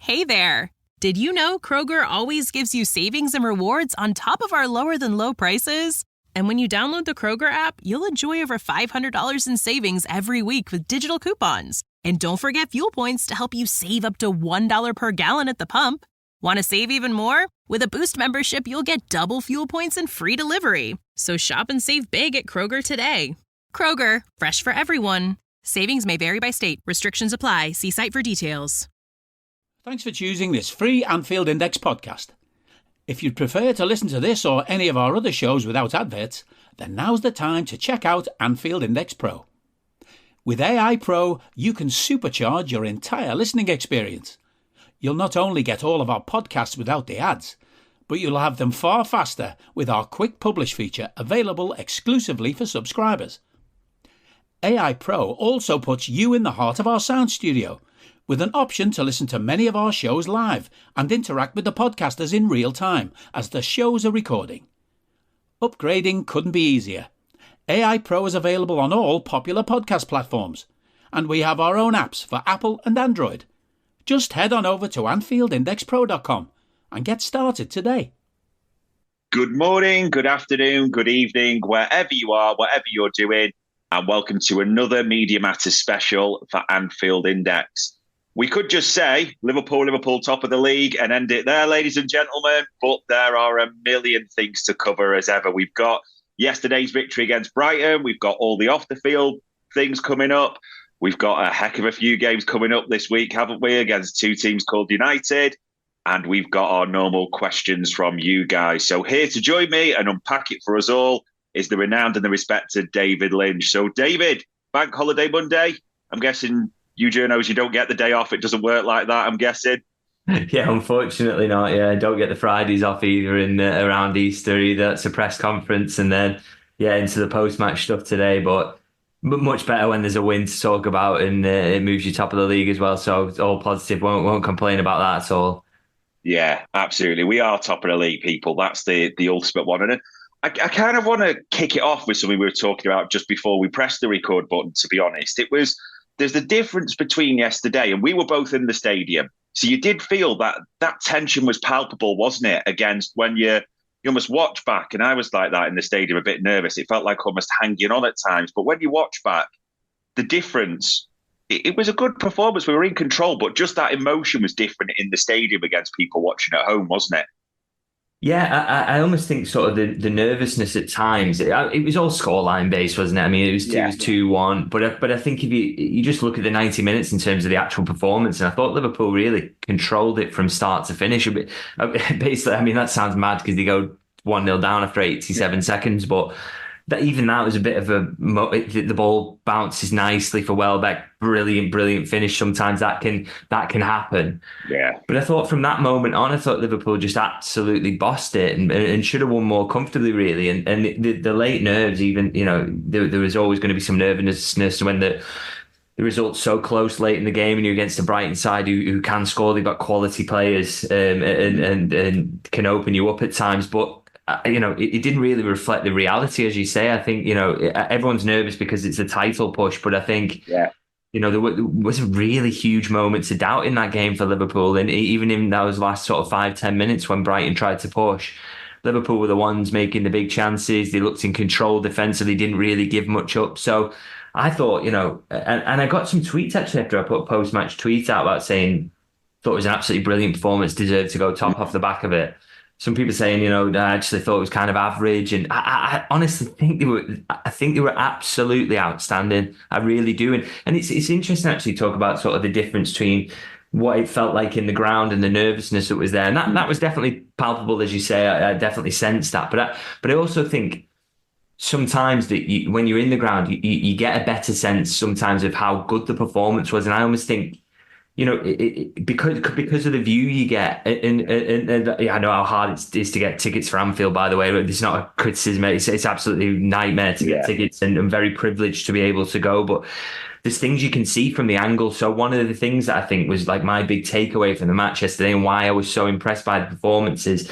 Hey there! Did you know Kroger always gives you savings and rewards on top of our lower-than-low prices? And when you download the Kroger app, you'll enjoy over $500 in savings every week with digital coupons. And don't forget fuel points to help you save up to $1 per gallon at the pump. Want to save even more? With a Boost membership, you'll get double fuel points and free delivery. So shop and save big at Kroger today. Kroger, fresh for everyone. Savings may vary by state. Restrictions apply. See site for details. Thanks for choosing this free Anfield Index podcast. If you'd prefer to listen to this or any of our other shows without adverts, then now's the time to check out Anfield Index Pro. With AI Pro, you can supercharge your entire listening experience. You'll not only get all of our podcasts without the ads, but you'll have them far faster with our quick publish feature available exclusively for subscribers. AI Pro also puts you in the heart of our sound studio, with an option to listen to many of our shows live and interact with the podcasters in real time as the shows are recording. Upgrading couldn't be easier. AI Pro is available on all popular podcast platforms, and we have our own apps for Apple and Android. Just head on over to AnfieldIndexPro.com and get started today. Good morning, good afternoon, good evening, wherever you are, whatever you're doing, and welcome to another Media Matters special for Anfield Index. We could just say Liverpool top of the league and end it there, ladies and gentlemen, but there are a million things to cover as ever. We've got yesterday's victory against Brighton. We've got all the off-the-field things coming up. We've got a heck of a few games coming up this week, haven't we, against two teams called United. And we've got our normal questions from you guys. So here to join me and unpack it for us all is the renowned and the respected David Lynch. So David, Bank Holiday Monday, I'm guessing you journos, you don't get the day off. It doesn't work like that, I'm guessing. Yeah, unfortunately not. Yeah, don't get the Fridays off either in around Easter either. It's a press conference and then, into the post-match stuff today. But much better when there's a win to talk about and it moves you top of the league as well. So it's all positive. Won't complain about that at all. Yeah, absolutely. We are top of the league, people. That's the ultimate one. And I kind of want to kick it off with something we were talking about just before we pressed the record button, to be honest. There's the difference between yesterday, and we were both in the stadium. So you did feel that tension was palpable, wasn't it? Against when you almost watch back, and I was like that in the stadium, a bit nervous. It felt like almost hanging on at times. But when you watch back, the difference, it was a good performance. We were in control, but just that emotion was different in the stadium against people watching at home, wasn't it? Yeah, I almost think sort of the nervousness at times, it was all scoreline based, wasn't it? I mean, it was 2-1, but I think if you just look at the 90 minutes in terms of the actual performance, and I thought Liverpool really controlled it from start to finish. Basically, I mean, that sounds mad because they go 1-0 down after 87 seconds, but even that was a bit of the ball bounces nicely for Welbeck. Brilliant finish. Sometimes that can happen. Yeah. But I thought from that moment on, I thought Liverpool just absolutely bossed it and should have won more comfortably, really. And the late nerves, even, there was always going to be some nervousness when the result's so close late in the game and you're against a Brighton side who can score. They've got quality players and can open you up at times. But it didn't really reflect the reality, as you say. I think, everyone's nervous because it's a title push, but I think, there was a really huge moments of doubt in that game for Liverpool. And even in those last sort of 5-10 minutes when Brighton tried to push, Liverpool were the ones making the big chances. They looked in control defensively, didn't really give much up. So I thought, and I got some tweets actually after I put a post-match tweet out about saying, thought it was an absolutely brilliant performance, deserved to go top off the back of it. Some people saying, I actually thought it was kind of average, and I honestly think they were absolutely outstanding. I really do, and it's interesting actually to talk about sort of the difference between what it felt like in the ground and the nervousness that was there, and that was definitely palpable, as you say. I definitely sensed that, but I also think sometimes that when you're in the ground, you get a better sense sometimes of how good the performance was, and I almost think, because of the view you get, and I know how hard it is to get tickets for Anfield, by the way, but it's not a criticism. It's absolutely a nightmare to get tickets, and I'm very privileged to be able to go. But there's things you can see from the angle. So one of the things that I think was like my big takeaway from the match yesterday and why I was so impressed by the performances,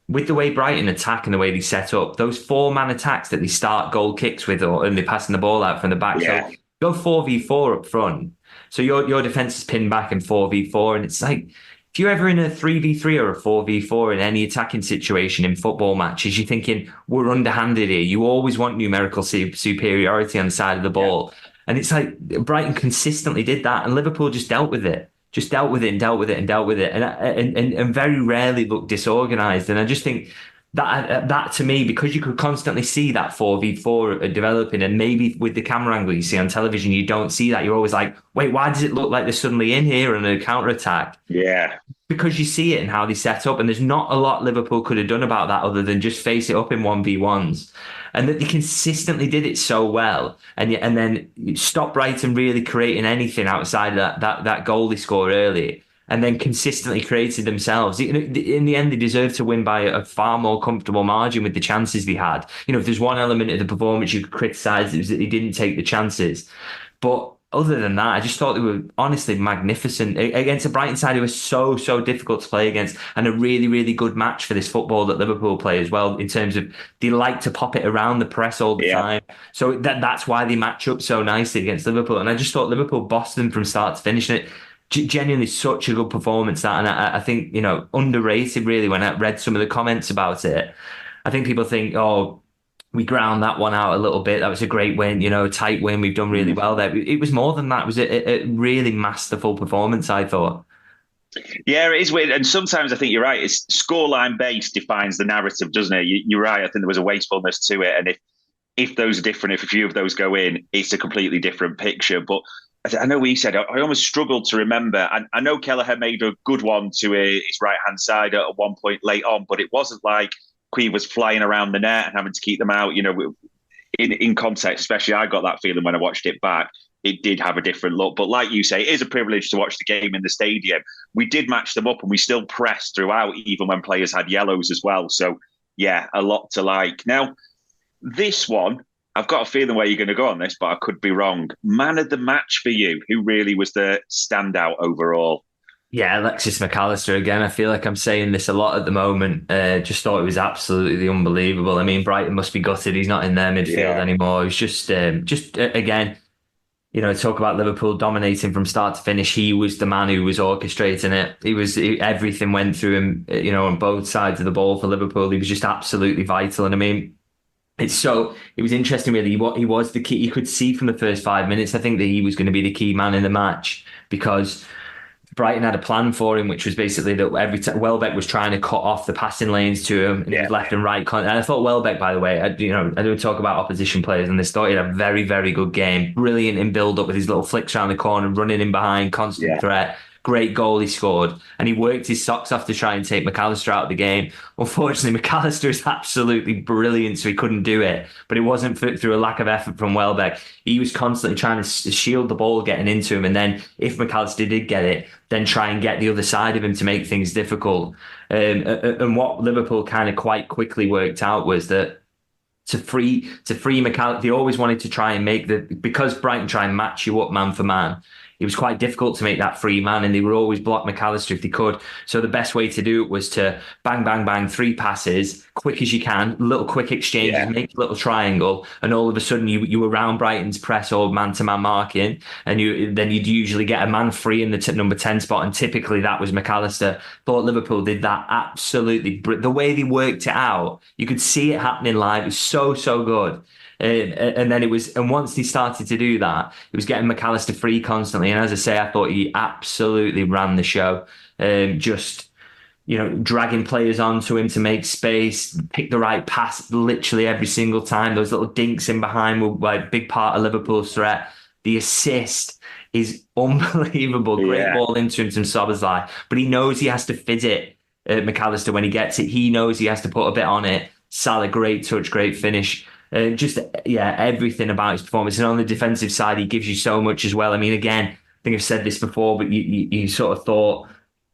with the way Brighton attack and the way they set up, those 4-man attacks that they start goal kicks with, and they're passing the ball out from the back. Yeah. So go 4v4 up front. So your defence is pinned back in 4v4, and it's like if you're ever in a 3v3 or a 4v4 in any attacking situation in football matches, you're thinking, we're underhanded here. You always want numerical superiority on the side of the ball. Yeah. And it's like Brighton consistently did that, and Liverpool just dealt with it. Just dealt with it and dealt with it and dealt with it, and very rarely looked disorganised. And I just think that to me, because you could constantly see that 4v4 developing, and maybe with the camera angle you see on television, you don't see that. You're always like, wait, why does it look like they're suddenly in here on a counter-attack? Yeah. Because you see it and how they set up, and there's not a lot Liverpool could have done about that other than just face it up in 1v1s. And that they consistently did it so well, and then stop Brighton really creating anything outside of that goal they scored early, and then consistently created themselves. In the end, they deserved to win by a far more comfortable margin with the chances they had. If there's one element of the performance you could criticise, it was that they didn't take the chances. But other than that, I just thought they were honestly magnificent against a Brighton side who was so difficult to play against, and a really, really good match for this football that Liverpool play as well, in terms of they like to pop it around the press all the time. So that's why they match up so nicely against Liverpool. And I just thought Liverpool bossed them from start to finish. And it genuinely such a good performance, that. And I think, underrated really when I read some of the comments about it. I think people think, we ground that one out a little bit. That was a great win, tight win. We've done really well there. It was more than that. It was a really masterful performance, I thought. Yeah, it is weird. And sometimes I think you're right. It's scoreline based defines the narrative, doesn't it? You're right. I think there was a wastefulness to it. And if those are different, if a few of those go in, it's a completely different picture. But I know he said, I almost struggled to remember. I know Kelleher made a good one to his right-hand side at one point late on, but it wasn't like Quee was flying around the net and having to keep them out. In context, especially, I got that feeling when I watched it back. It did have a different look. But like you say, it is a privilege to watch the game in the stadium. We did match them up, and we still pressed throughout, even when players had yellows as well. So, yeah, a lot to like. Now, this one, I've got a feeling where you're going to go on this, but I could be wrong. Man of the match for you, who really was the standout overall? Yeah, Alexis Mac Allister again. I feel like I'm saying this a lot at the moment. Just thought it was absolutely unbelievable. I mean, Brighton must be gutted he's not in their midfield anymore. It's just again, talk about Liverpool dominating from start to finish. He was the man who was orchestrating it. Everything went through him, on both sides of the ball for Liverpool. He was just absolutely vital. And I mean, it was interesting really. He was the key. You could see from the first 5 minutes, I think, that he was going to be the key man in the match, because Brighton had a plan for him, which was basically that every time Welbeck was trying to cut off the passing lanes to him, and his left and right. And I thought Welbeck, by the way, I don't talk about opposition players, and this thought he had a very, very good game. Brilliant in build-up with his little flicks around the corner, running in behind, constant threat. Great goal he scored, and he worked his socks off to try and take Mac Allister out of the game. Unfortunately, Mac Allister is absolutely brilliant, so he couldn't do it. But it wasn't through a lack of effort from Welbeck. He was constantly trying to shield the ball getting into him, and then if Mac Allister did get it, then try and get the other side of him to make things difficult. And what Liverpool kind of quite quickly worked out was that to free Mac Allister, they always wanted to try and because Brighton try and match you up man for man. It was quite difficult to make that free man, and they would always block Mac Allister if they could. So the best way to do it was to bang, bang, bang, 3 passes, quick as you can, little quick exchanges, make a little triangle, and all of a sudden you were around Brighton's press or man-to-man marking, and then you'd usually get a man free in the number 10 spot, and typically that was Mac Allister. Thought Liverpool did that absolutely. The way they worked it out, you could see it happening live. It was so good. And then once he started to do that, he was getting Mac Allister free constantly. And as I say, I thought he absolutely ran the show. Dragging players onto him to make space, pick the right pass literally every single time. Those little dinks in behind were like a big part of Liverpool's threat. The assist is unbelievable. Great ball into him from Szoboszlai. But he knows he has to fit it, Mac Allister, when he gets it. He knows he has to put a bit on it. Salah, great touch, great finish. Everything about his performance. And on the defensive side, he gives you so much as well. I mean, again, I think I've said this before, but you sort of thought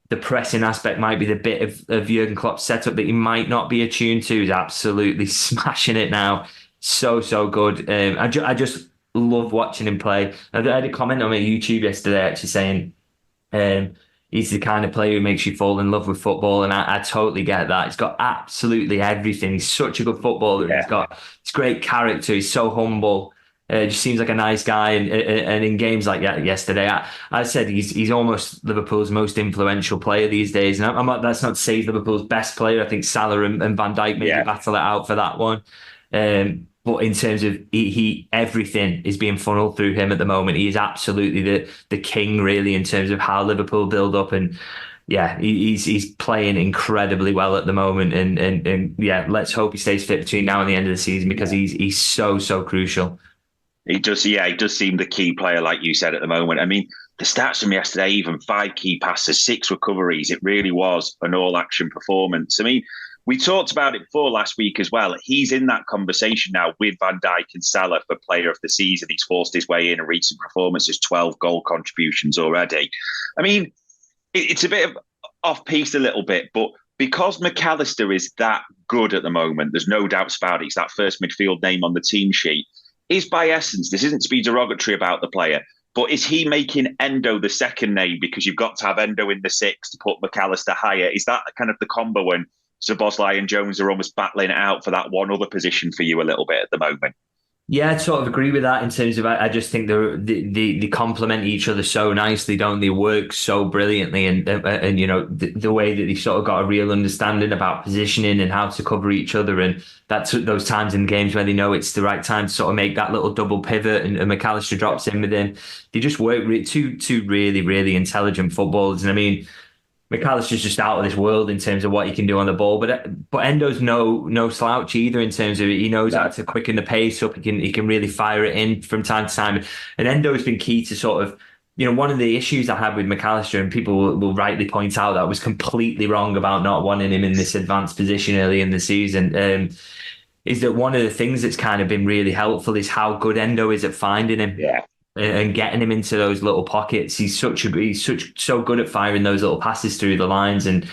the pressing aspect might be the bit of Jurgen Klopp's setup that he might not be attuned to. He's absolutely smashing it now. So good. I just love watching him play. I had a comment on my YouTube yesterday actually saying he's the kind of player who makes you fall in love with football, and I totally get that. He's got absolutely everything. He's such a good footballer. He's got great character. He's so humble. Just seems like a nice guy, and in games like yesterday, I said he's almost Liverpool's most influential player these days. And I'm not, that's not to say he's Liverpool's best player. I think Salah and Van Dijk maybe battle it out for that one. But in terms of he everything is being funneled through him at the moment. He is absolutely the king, really, in terms of how Liverpool build up. And yeah, he's playing incredibly well at the moment. And yeah, let's hope he stays fit between now and the end of the season, because he's so crucial. He does seem the key player, like you said, at the moment. I mean, the stats from yesterday, even 5 key passes, 6 recoveries. It really was an all-action performance. I mean, we talked about it before last week as well. He's in that conversation now with Van Dijk and Salah for player of the season. He's forced his way in recent performances, 12 goal contributions already. I mean, it's a bit of off-piece a little bit, but because McAllister is that good at the moment, there's no doubts about it. He's that first midfield name on the team sheet. Is by essence, this isn't to be derogatory about the player, but is he making Endo the second name because you've got to have Endo in the 6 to put McAllister higher? Is that kind of the combo when Szoboszlai and Jones are almost battling it out for that one other position for you a little bit at the moment? Yeah, I sort of agree with that in terms of I just think they complement each other so nicely, don't they? Work so brilliantly, and you know the way that they sort of got a real understanding about positioning and how to cover each other, and that's those times in games where they know it's the right time to sort of make that little double pivot, and McAllister drops in with him. They just work two really intelligent footballers, and I mean, McAllister's just out of this world in terms of what he can do on the ball, but Endo's no slouch either in terms of he knows how to quicken the pace up. He can really fire it in from time to time, and Endo's been key to sort of, you know, one of the issues I had with McAllister, and people will rightly point out that I was completely wrong about not wanting him in this advanced position early in the season. Is that one of the things that's kind of been really helpful is how good Endo is at finding him. Yeah. And getting him into those little pockets. He's so good at firing those little passes through the lines, and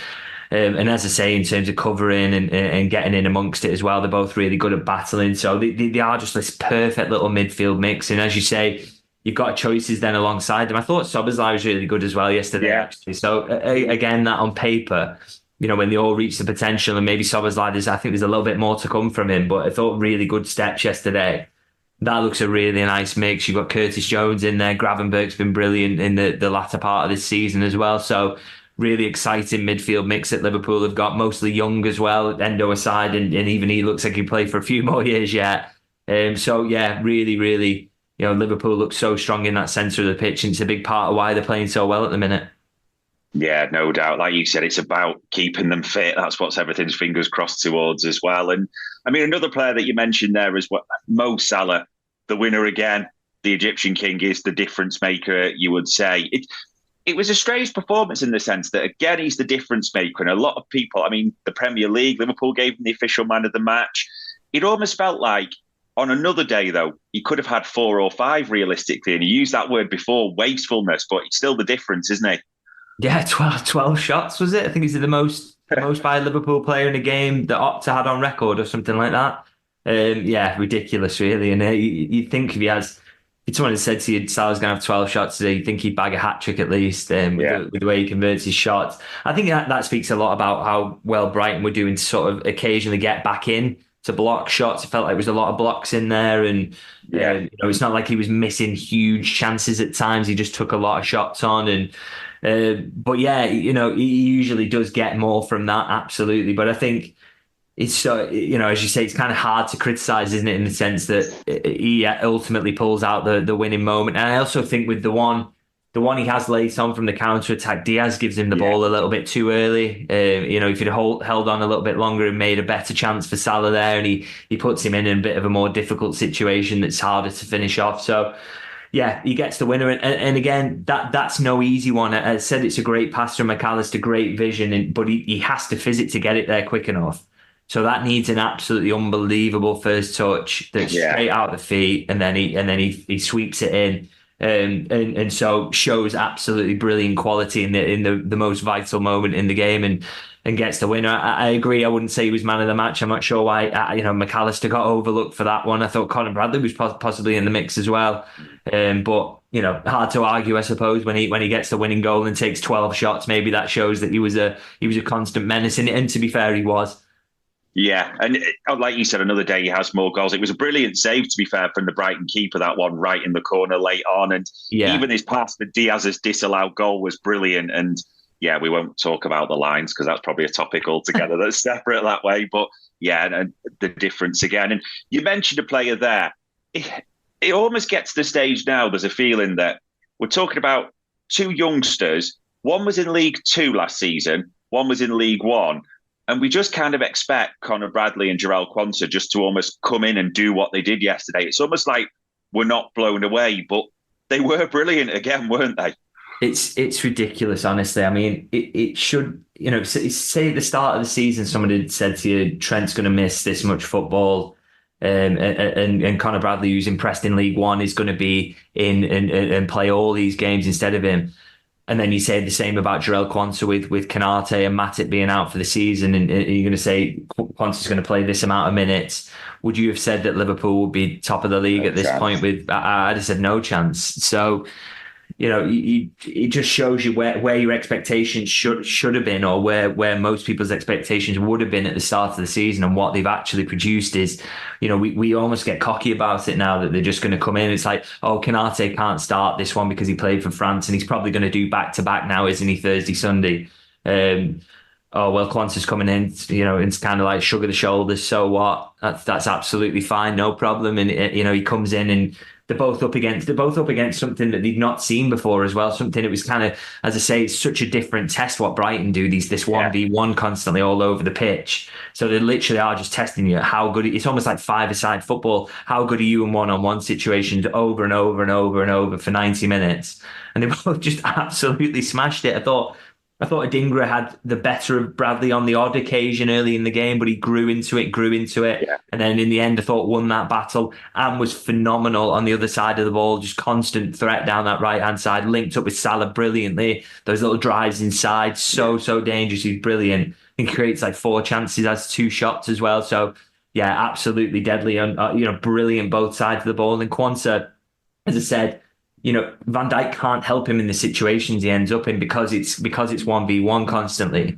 as I say, in terms of covering and getting in amongst it as well, they're both really good at battling. So they are just this perfect little midfield mix. And as you say, you've got choices then alongside them. I thought Szoboszlai was really good as well yesterday, actually. So again, that on paper, you know, when they all reach the potential, and maybe Szoboszlai, I think there's a little bit more to come from him. But I thought really good steps yesterday. That looks a really nice mix. You've got Curtis Jones in there. Gravenberg's been brilliant in the latter part of this season as well. So really exciting midfield mix that Liverpool have got, mostly young as well, Endo aside, and even he looks like he'll play for a few more years yet. So yeah, really, you know, Liverpool looks so strong in that centre of the pitch, and it's a big part of why they're playing so well at the minute. Yeah, no doubt. Like you said, it's about keeping them fit. That's what everything's fingers crossed towards as well. And I mean, another player that you mentioned there is Mo Salah, the winner again. The Egyptian king is the difference maker, you would say. It was a strange performance in the sense that, again, he's the difference maker. And a lot of people, I mean, the Premier League, Liverpool gave him the official man of the match. It almost felt like on another day, though, he could have had 4 or 5 realistically. And he used that word before, wastefulness, but it's still the difference, isn't he? Yeah, 12 shots, was it? I think he's the most by a Liverpool player in a game that Opta had on record or something like that. Yeah, ridiculous, really. And you'd think if someone had said to you, Salah's going to have 12 shots today, you'd think he'd bag a hat-trick at least with the way he converts his shots. I think that speaks a lot about how well Brighton were doing to sort of occasionally get back in to block shots. It felt like there was a lot of blocks in there, and you know, it's not like he was missing huge chances at times. He just took a lot of shots on, and but yeah, you know, he usually does get more from that, absolutely. But I think it's so, you know, as you say, it's kind of hard to criticize, isn't it, in the sense that he ultimately pulls out the winning moment. And I also think with the one he has late on from the counter attack, Diaz gives him the ball a little bit too early. You know, if he'd held on a little bit longer and made a better chance for Salah there, and he puts him in a bit of a more difficult situation that's harder to finish off. So yeah, he gets the winner. And again, that's no easy one. I said it's a great pass from McAllister, great vision, but he has to fizz it to get it there quick enough. So that needs an absolutely unbelievable first touch that's straight out the feet, and then he sweeps it in, and so shows absolutely brilliant quality in the most vital moment in the game, and gets the winner. I agree. I wouldn't say he was man of the match. I'm not sure why. McAllister got overlooked for that one. I thought Conor Bradley was possibly in the mix as well, but you know, hard to argue, I suppose, when he gets the winning goal and takes 12 shots. Maybe that shows that he was a constant menace, and to be fair, he was. Yeah, and like you said, another day he has more goals. It was a brilliant save, to be fair, from the Brighton keeper, that one right in the corner late on. And Yeah. even his pass for Diaz's disallowed goal was brilliant. And yeah, we won't talk about the lines because that's probably a topic altogether that's separate that way. But yeah, and the difference again. And you mentioned a player there. It almost gets to the stage now, there's a feeling that we're talking about two youngsters. One was in League Two last season, one was in League One. And we just kind of expect Conor Bradley and Jarell Quansah just to almost come in and do what they did yesterday. It's almost like we're not blown away, but they were brilliant again, weren't they? It's ridiculous, honestly. I mean, it should, say at the start of the season, somebody had said to you, Trent's going to miss this much football. And Conor Bradley, who's impressed in League One, is going to be in and play all these games instead of him. And then you say the same about Jarell Quansah with Canate and Matip being out for the season, and you're going to say Quansah's going to play this amount of minutes. Would you have said that Liverpool would be top of the league at this point? I'd have said no chance. So, it just shows you where your expectations should have been, or where most people's expectations would have been at the start of the season, and what they've actually produced is, we almost get cocky about it now that they're just going to come in. It's like, oh, Canate can't start this one because he played for France, and he's probably going to do back to back now, isn't he? Thursday, Sunday. Oh, well, Quansah's coming in, it's kind of like shrug of the shoulders. So what? That's absolutely fine, no problem. And he comes in and they're both up against something that they've not seen before as well. Something that was kind of, as I say, it's such a different test what Brighton do, this 1v1 constantly all over the pitch. So they literally are just testing you how good. It's almost like five-a-side football. How good are you in one-on-one situations over and over and over and over for 90 minutes? And they both just absolutely smashed it. I thought Adingra had the better of Bradley on the odd occasion early in the game, but he grew into it. Yeah. And then in the end, I thought won that battle and was phenomenal on the other side of the ball. Just constant threat down that right-hand side, linked up with Salah brilliantly. Those little drives inside, so dangerous. He's brilliant. He creates like 4 chances, has 2 shots as well. So yeah, absolutely deadly. And, brilliant both sides of the ball. And Quansah, as I said, Van Dijk can't help him in the situations he ends up in because it's 1v1 constantly.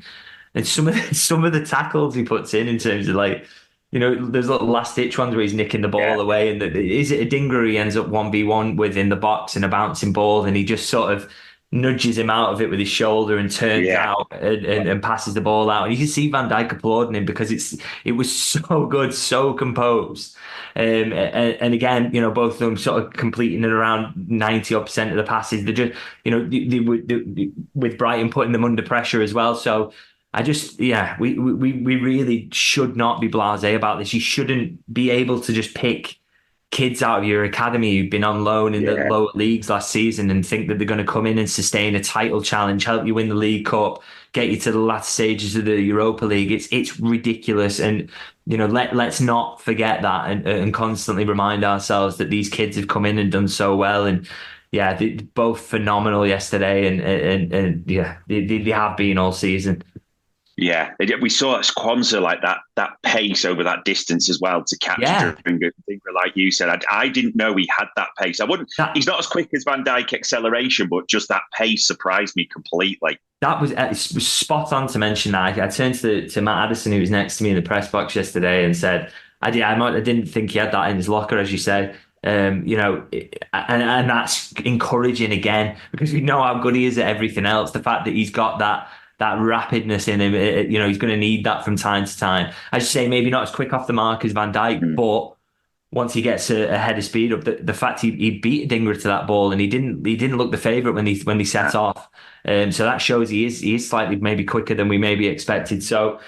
And some of the tackles he puts in terms of like, there's little last ditch ones where he's nicking the ball away, and is it Adingra he ends up 1v1 with in the box and a bouncing ball, and he just sort of nudges him out of it with his shoulder and turns out and passes the ball out. And you can see Van Dijk applauding him because it was so good, so composed. And again, both of them sort of completing it around 90% of the passes. They're just, they with Brighton putting them under pressure as well. So I just, we really should not be blasé about this. You shouldn't be able to just pick kids out of your academy who've been on loan in the lower leagues last season and think that they're going to come in and sustain a title challenge, help you win the League Cup, get you to the last stages of the Europa League. It's ridiculous. And, let's not forget that and constantly remind ourselves that these kids have come in and done so well. And yeah, they're both phenomenal yesterday. And they have been all season. Yeah, we saw Quansah like that pace over that distance as well to catch Adingra, like you said. I didn't know he had that pace. He's not as quick as Van Dijk acceleration, but just that pace surprised me completely. That was spot on to mention that. I turned to Matt Addison, who was next to me in the press box yesterday, and said, I didn't think he had that in his locker, as you say. And that's encouraging again, because we know how good he is at everything else. The fact that he's got that rapidness in him, he's going to need that from time to time. As you say, maybe not as quick off the mark as Van Dijk, but once he gets a head of speed up, the fact he beat Adingra to that ball, and he didn't look the favourite when he set off. So that shows he is slightly maybe quicker than we maybe expected. So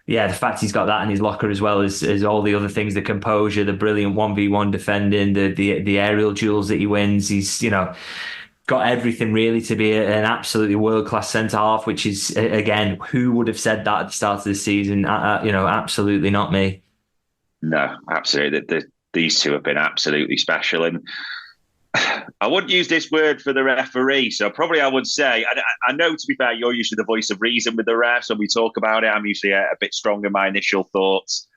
yeah, the fact he's got that in his locker as well as all the other things, the composure, the brilliant 1v1 defending, the aerial duels that he wins, he's got everything really to be an absolutely world-class centre-half, which is, again, who would have said that at the start of the season? Absolutely not me. No, absolutely. These two have been absolutely special. And I wouldn't use this word for the referee, so probably I would say, I know, to be fair, you're usually the voice of reason with the refs, when we talk about it, I'm usually a bit strong in my initial thoughts.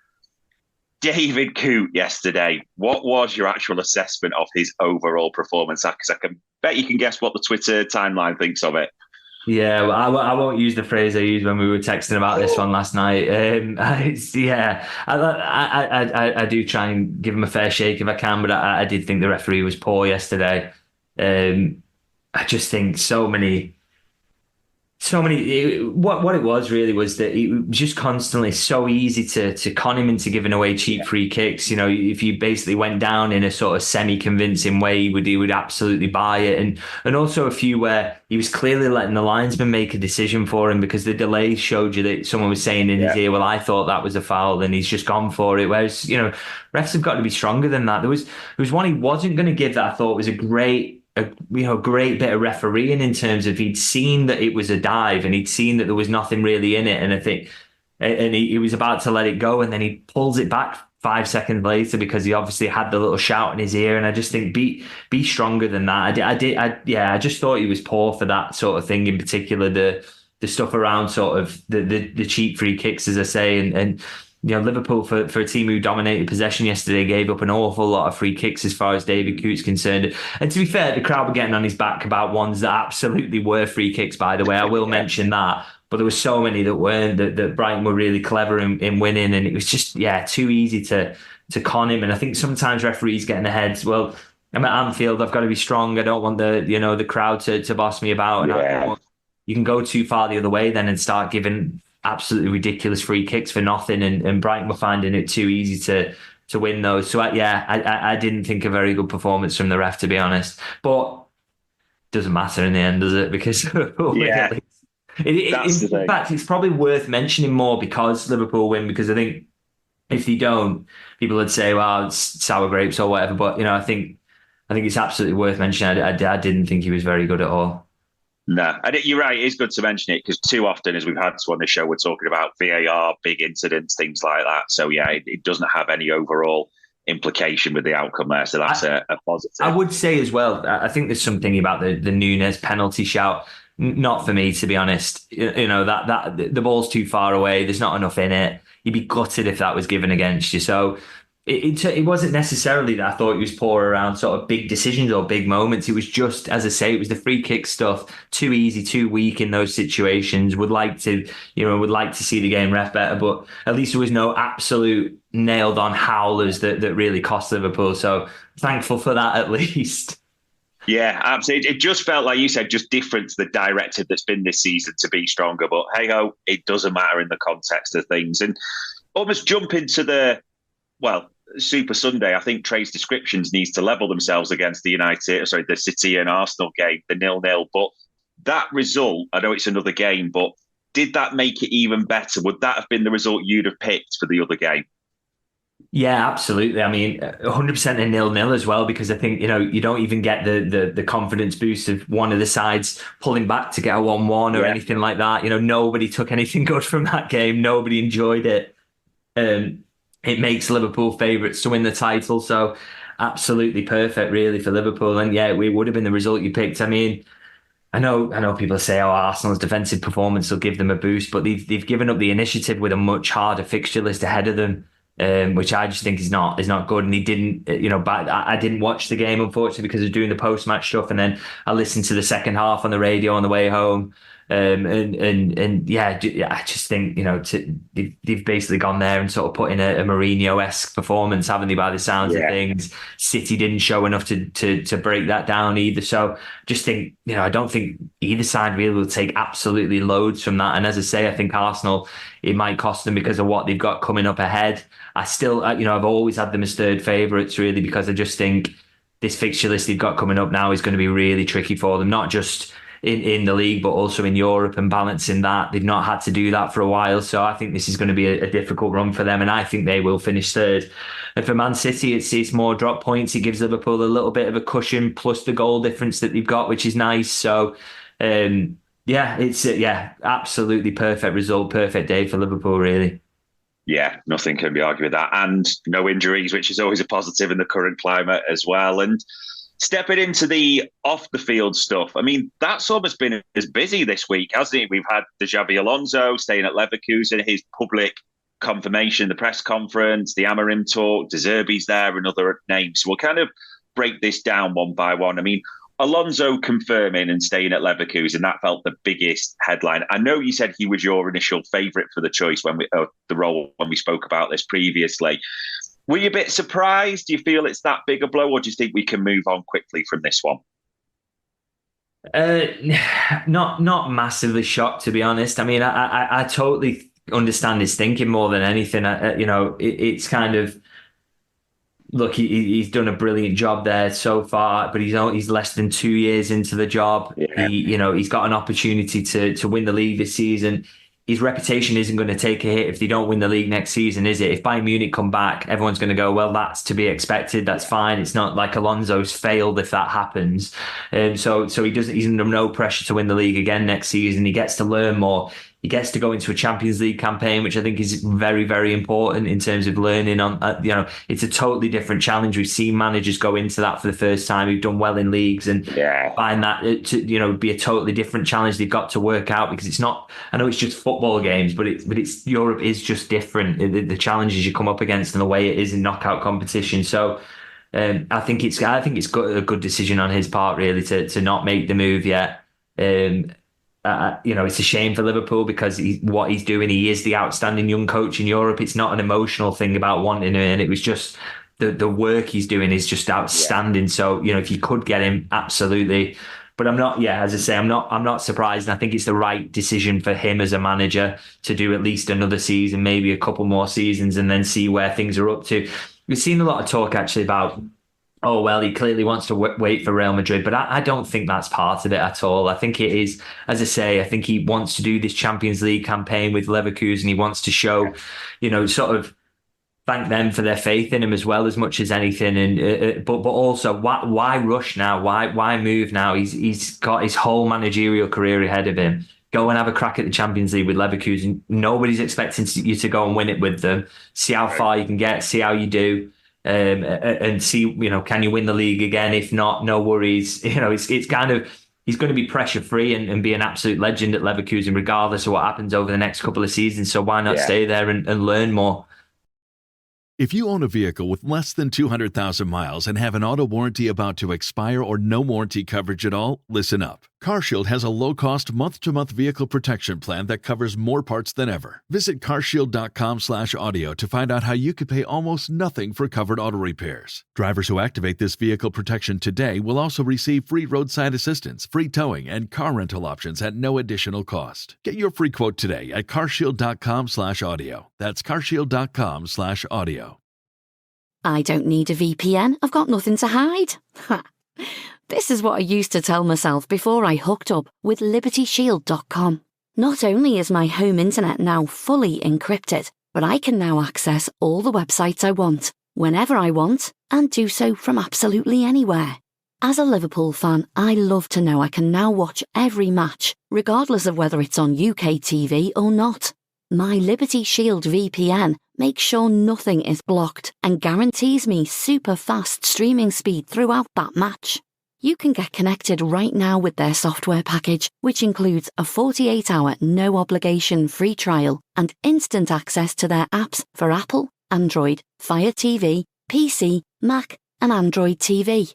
David Coote yesterday, what was your actual assessment of his overall performance? Because I can bet you can guess what the Twitter timeline thinks of it. Yeah, well, I won't use the phrase I used when we were texting about this one last night. I do try and give him a fair shake if I can, but I did think the referee was poor yesterday. I just think what it was really was that it was just constantly so easy to con him into giving away cheap free kicks. You know, if you basically went down in a sort of semi-convincing way, he would absolutely buy it. And also a few where he was clearly letting the linesman make a decision for him, because the delay showed you that someone was saying in his ear, well, I thought that was a foul, and he's just gone for it. Whereas, you know, refs have got to be stronger than that. There was one he wasn't going to give that I thought was a great bit of refereeing, in terms of he'd seen that it was a dive and he'd seen that there was nothing really in it, and I think he was about to let it go, and then he pulls it back 5 seconds later because he obviously had the little shout in his ear. And I just think be stronger than that. I just thought he was poor for that sort of thing, in particular the stuff around sort of the cheap free kicks, as I say, and you know, Liverpool, for a team who dominated possession yesterday, gave up an awful lot of free kicks as far as David Coote's concerned. And to be fair, the crowd were getting on his back about ones that absolutely were free kicks, by the way. I will mention that. But there were so many that weren't, that Brighton were really clever in winning. And it was just, too easy to con him. And I think sometimes referees get in their heads, well, I'm at Anfield, I've got to be strong. I don't want the crowd to boss me about. And you can go too far the other way then and start giving absolutely ridiculous free kicks for nothing, and Brighton were finding it too easy to win those. So I didn't think a very good performance from the ref, to be honest. But it doesn't matter in the end, does it? Because in fact, it's probably worth mentioning more because Liverpool win. Because I think if they don't, people would say, "Well, it's sour grapes" or whatever. But you know, I think it's absolutely worth mentioning. I didn't think he was very good at all. No, you're right. It's good to mention it because too often, as we've had to on the show, we're talking about VAR, big incidents, things like that. So it doesn't have any overall implication with the outcome there. So that's a positive. I would say as well, I think there's something about the Núñez penalty shout. Not for me, to be honest. You know, that the ball's too far away. There's not enough in it. You'd be gutted if that was given against you. So it wasn't necessarily that I thought he was poor around sort of big decisions or big moments. It was just, as I say, it was the free kick stuff. Too easy, too weak in those situations. Would like to see the game ref better, but at least there was no absolute nailed on howlers that really cost Liverpool. So thankful for that at least. Yeah, absolutely. It just felt like you said, just different to the directive that's been this season to be stronger. But hey ho, it doesn't matter in the context of things. And almost jump into the Super Sunday. I think Trey's descriptions needs to level themselves against the City and Arsenal game, the 0-0. But that result, I know it's another game, but did that make it even better? Would that have been the result you'd have picked for the other game? Yeah, absolutely. I mean, 100% a 0-0 as well, because I think, you know, you don't even get the confidence boost of one of the sides pulling back to get a 1-1 or anything like that. You know, nobody took anything good from that game. Nobody enjoyed it. It makes Liverpool favourites to win the title. So absolutely perfect, really, for Liverpool. And yeah, it would have been the result you picked. I mean, I know people say, oh, Arsenal's defensive performance will give them a boost, but they've given up the initiative with a much harder fixture list ahead of them. Which I just think is not good. And he didn't, but I didn't watch the game, unfortunately, because I was doing the post-match stuff. And then I listened to the second half on the radio on the way home. I just think, they've basically gone there and sort of put in a Mourinho-esque performance, haven't they, by the sounds of things. City didn't show enough to break that down either. So just think, I don't think either side really will take absolutely loads from that. And as I say, I think Arsenal, it might cost them because of what they've got coming up ahead. I still, I've always had them as third favourites, really, because I just think this fixture list they've got coming up now is going to be really tricky for them, not just in the league, but also in Europe, and balancing that. They've not had to do that for a while. So I think this is going to be a difficult run for them, and I think they will finish third. And for Man City, it's more drop points. It gives Liverpool a little bit of a cushion, plus the goal difference that they've got, which is nice. So, it's absolutely perfect result, perfect day for Liverpool, really. Yeah, nothing can be argued with that. And no injuries, which is always a positive in the current climate as well. And stepping into the off-the-field stuff, I mean, that's almost been as busy this week, hasn't it? We've had the Xabi Alonso staying at Leverkusen, his public confirmation, the press conference, the Amorim talk, Zerbi's there, and other names. So we'll kind of break this down one by one. I mean, Alonso confirming and staying at Leverkusen, that felt the biggest headline. I know you said he was your initial favourite for the choice the role when we spoke about this previously. Were you a bit surprised? Do you feel it's that big a blow, or do you think we can move on quickly from this one? Not massively shocked, to be honest. I mean, I totally understand his thinking more than anything. It's kind of, look, he's done a brilliant job there so far, but he's less than 2 years into the job. Yeah. He's got an opportunity to win the league this season. His reputation isn't going to take a hit if they don't win the league next season, is it? If Bayern Munich come back, everyone's going to go, well, that's to be expected. That's fine. It's not like Alonso's failed if that happens. So he's under no pressure to win the league again next season. He gets to learn more. He gets to go into a Champions League campaign, which I think is very, very important in terms of learning on, it's a totally different challenge. We've seen managers go into that for the first time who've done well in leagues and find that to, be a totally different challenge they've got to work out, because it's not, I know it's just football games, but it's Europe is just different. The challenges you come up against and the way it is in knockout competition. So I think it's got a good decision on his part, really, to not make the move yet. It's a shame for Liverpool, because what he's doing, he is the outstanding young coach in Europe. It's not an emotional thing about wanting him, and it was just the work he's doing is just outstanding. Yeah. So, if you could get him, absolutely. But I'm not, as I say, I'm not surprised. And I think it's the right decision for him as a manager to do at least another season, maybe a couple more seasons, and then see where things are up to. We've seen a lot of talk actually about, oh, well, he clearly wants to wait for Real Madrid, but I don't think that's part of it at all. I think it is, as I say, I think he wants to do this Champions League campaign with Leverkusen. He wants to show, sort of thank them for their faith in him as well, as much as anything. And but also, why rush now? Why move now? He's got his whole managerial career ahead of him. Go and have a crack at the Champions League with Leverkusen. Nobody's expecting you to go and win it with them. See how far you can get. See how you do. And see, can you win the league again? If not, no worries. It's kind of, he's going to be pressure free and be an absolute legend at Leverkusen, regardless of what happens over the next couple of seasons. So why not stay there and learn more? If you own a vehicle with less than 200,000 miles and have an auto warranty about to expire or no warranty coverage at all, listen up. CarShield has a low-cost month-to-month vehicle protection plan that covers more parts than ever. Visit carshield.com/audio to find out how you could pay almost nothing for covered auto repairs. Drivers who activate this vehicle protection today will also receive free roadside assistance, free towing, and car rental options at no additional cost. Get your free quote today at carshield.com/audio. That's carshield.com/audio. I don't need a VPN. I've got nothing to hide. This is what I used to tell myself before I hooked up with LibertyShield.com. Not only is my home internet now fully encrypted, but I can now access all the websites I want, whenever I want, and do so from absolutely anywhere. As a Liverpool fan, I love to know I can now watch every match, regardless of whether it's on UK TV or not. My Liberty Shield VPN makes sure nothing is blocked and guarantees me super fast streaming speed throughout that match. You can get connected right now with their software package, which includes a 48-hour no-obligation free trial and instant access to their apps for Apple, Android, Fire TV, PC, Mac, and Android TV.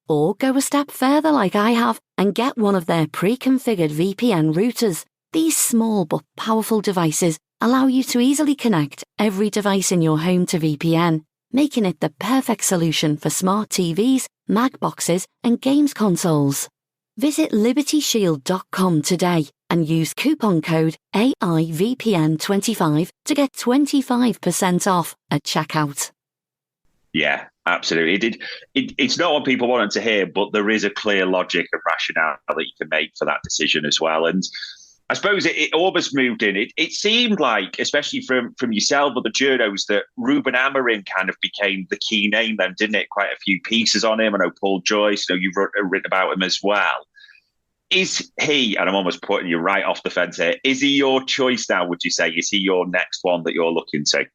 Or go a step further like I have and get one of their pre-configured VPN routers. These small but powerful devices allow you to easily connect every device in your home to VPN, making it the perfect solution for smart TVs, Mac boxes, and games consoles. Visit LibertyShield.com today and use coupon code AIVPN25 to get 25% off at checkout. Yeah, absolutely. It's not what people wanted to hear, but there is a clear logic and rationale that you can make for that decision as well. And I suppose it almost moved in. It seemed like, especially from yourself or the journos, that Ruben Amorim kind of became the key name then, didn't it? Quite a few pieces on him. I know Paul Joyce, you've written about him as well. Is he, and I'm almost putting you right off the fence here, is he your choice now, would you say? Is he your next one that you're looking to?